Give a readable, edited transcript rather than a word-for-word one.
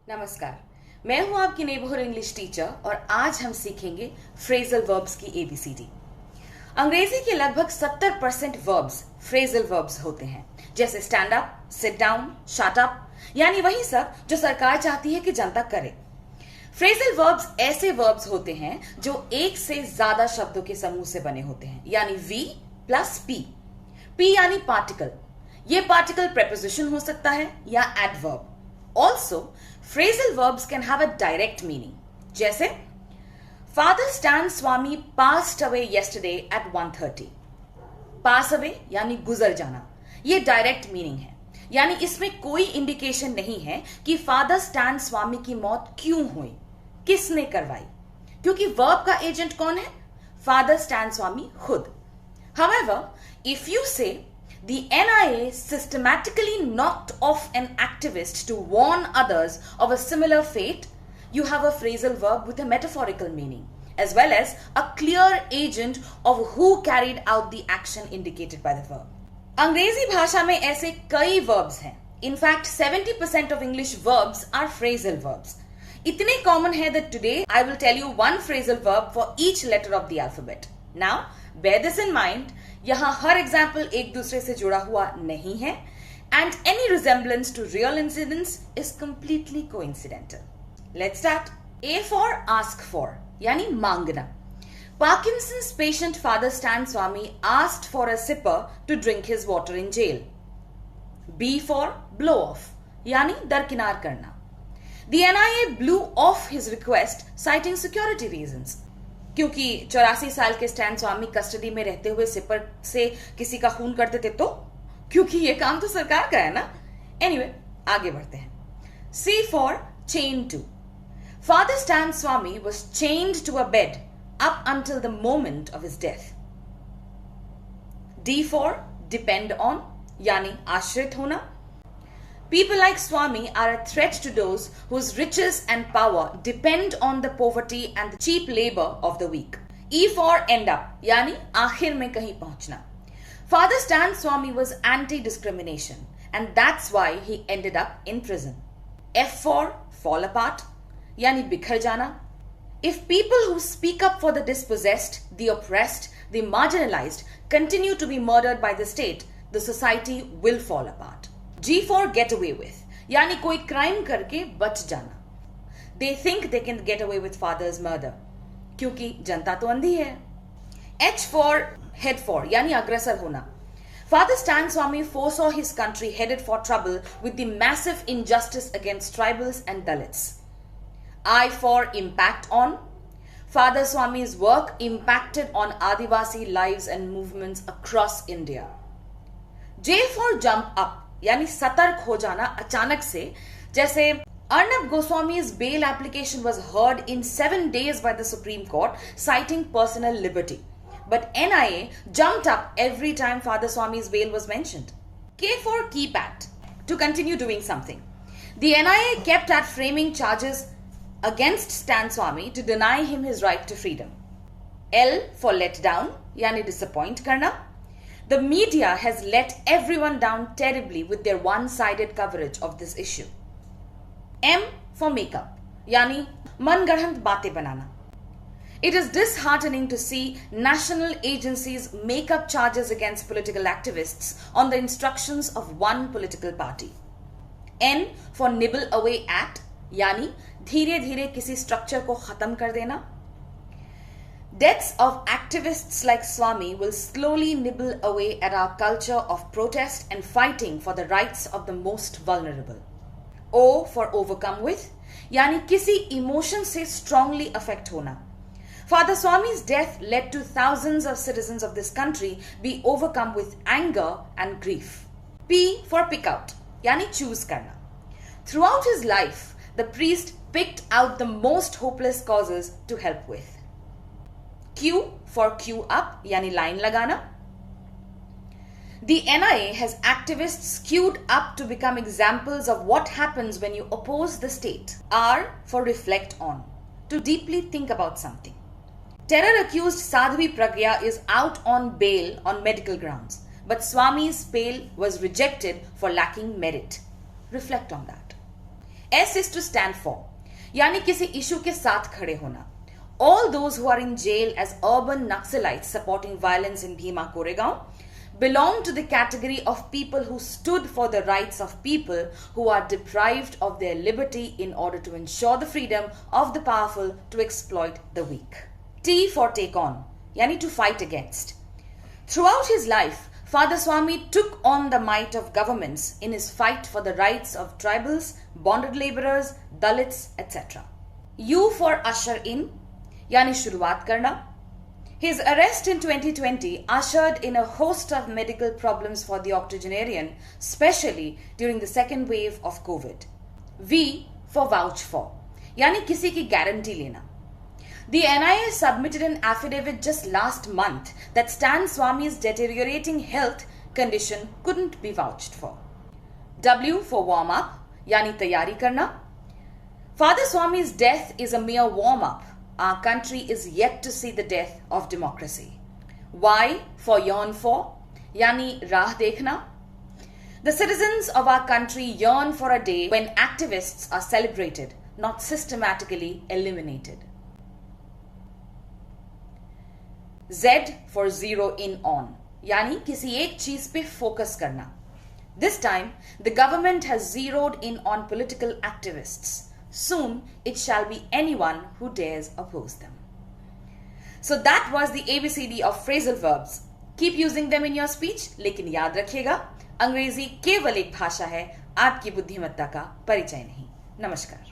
नमस्कार, मैं हूं आपकी नेबरहुड इंग्लिश टीचर और आज हम सीखेंगे फ्रेजल वर्ब्स की एबीसीडी। अंग्रेजी के लगभग 70% वर्ब्स फ्रेजल वर्ब्स होते हैं, जैसे stand up, sit down, shut up, यानी वही सब जो सरकार चाहती है कि जनता करे। फ्रेजल वर्ब्स ऐसे वर्ब्स होते हैं जो एक से ज्यादा शब्दों के समूह से बने होते हैं, यानी वी प्लस पी। पी यानी पार्टिकल, ये पार्टिकल प्रेपोजिशन हो सकता है या adverb. Also, phrasal verbs can have a direct meaning. जैसे Father Stan Swami passed away yesterday at 1:30. Pass away यानी गुजर जाना, ये डायरेक्ट मीनिंग है, यानी इसमें कोई इंडिकेशन नहीं है कि फादर स्टैन स्वामी की मौत क्यों हुई, किसने करवाई, क्योंकि वर्ब का एजेंट कौन है? फादर स्टैन स्वामी खुद। However, if you say the NIA systematically knocked off an activist to warn others of a similar fate, you have a phrasal verb with a metaphorical meaning, as well as a clear agent of who carried out the action indicated by the verb. अंग्रेजी भाषा में ऐसे कई verbs हैं. In fact, 70% of English verbs are phrasal verbs. इतने common है that today I will tell you one phrasal verb for each letter of the alphabet. Now, bear this in mind, यहां हर example एक दूसरे से जुड़ा हुआ नहीं है, and any resemblance to real incidents is completely coincidental. Let's start. A for ask for, यानी मांगना. Parkinson's patient father Stan Swami asked for a sipper to drink his water in jail. B for blow off, यानी दरकिनार करना. The NIA blew off his request citing security reasons. क्योंकि 84 साल के stand स्वामी custody में रहते हुए सिपर से किसी का खून कर देते तो, क्योंकि ये काम तो सरकार का है ना. एनीवे, आगे बढ़ते हैं. C for chain to. Father Stan Swami was chained to a bed up until the moment of his death. D for depend on, यानी आश्रित होना. People like Swami are a threat to those whose riches and power depend on the poverty and the cheap labor of the weak. E for end up, यानी आखिर में कहीं पहुंचना. Father Stan Swami was anti-discrimination and that's why he ended up in prison. F for fall apart, यानी बिखर जाना. If people who speak up for the dispossessed, the oppressed, the marginalized continue to be murdered by the state, the society will fall apart. G for get away with, यानी कोई crime करके बच जाना. They think they can get away with father's murder, क्योंकि जनता तो अंधी है. H for head for, यानी अग्रसर होना. Father Stan Swami foresaw his country headed for trouble with the massive injustice against tribals and Dalits. I for impact on. Father Swami's work impacted on Adivasi lives and movements across India. J for jump up, यानी सतर्क हो जाना अचानक से, जैसे Arnab गोस्वामी's bail application was heard in 7 days by the Supreme Court citing personal liberty, but NIA jumped up every time Father Swami's bail was mentioned. K for keep at, to continue doing something. The NIA kept at framing charges against Stan Swami to deny him his right to freedom. L for let down, यानी disappoint करना. The media has let everyone down terribly with their one-sided coverage of this issue. M for makeup, यानी मनगढ़ंत बातें बनाना. It is disheartening to see national agencies make up charges against political activists on the instructions of one political party. N for nibble away at, यानी धीरे धीरे किसी structure को खत्म कर देना. Deaths of activists like Swami will slowly nibble away at our culture of protest and fighting for the rights of the most vulnerable. O for overcome with, यानी किसी emotion से strongly affect होना. Father Swami's death led to thousands of citizens of this country be overcome with anger and grief. P for pick out, यानी choose करना. Throughout his life, the priest picked out the most hopeless causes to help with. Q for queue up, यानी line लगाना. The NIA has activists queued up to become examples of what happens when you oppose the state. R for reflect on, to deeply think about something. Terror-accused Sadhvi Pragya is out on bail on medical grounds, but Swami's bail was rejected for lacking merit. Reflect on that. S is to stand for, यानी किसी issue के साथ खड़े होना. All those who are in jail as urban Naxalites supporting violence in Bhima Koregaon belong to the category of people who stood for the rights of people who are deprived of their liberty in order to ensure the freedom of the powerful to exploit the weak. T for take on, yani to fight against. Throughout his life, Father Swami took on the might of governments in his fight for the rights of tribals, bonded laborers, Dalits, etc. U for usher in, yani शुरुआत करना. His arrest in 2020 ushered in a host of medical problems for the octogenarian, especially during the second wave of COVID. V for vouch for, यानी किसी की guarantee लेना. The NIA submitted an affidavit just last month that Stan Swami's deteriorating health condition couldn't be vouched for. W for warm up, यानी तैयारी करना. Father Swami's death is a mere warm up. Our country is yet to see the death of democracy. Y for yearn for, yani raah dekhna. The citizens of our country yearn for a day when activists are celebrated, not systematically eliminated. Z for zero in on, yani किसी एक चीज पे focus करना. This time, the government has zeroed in on political activists. Soon, it shall be anyone who dares oppose them. So that was the ABCD of phrasal verbs. Keep using them in your speech, लेकिन याद रखिएगा, अंग्रेजी केवल एक भाषा है, आपकी बुद्धिमत्ता का परिचय नहीं. नमस्कार.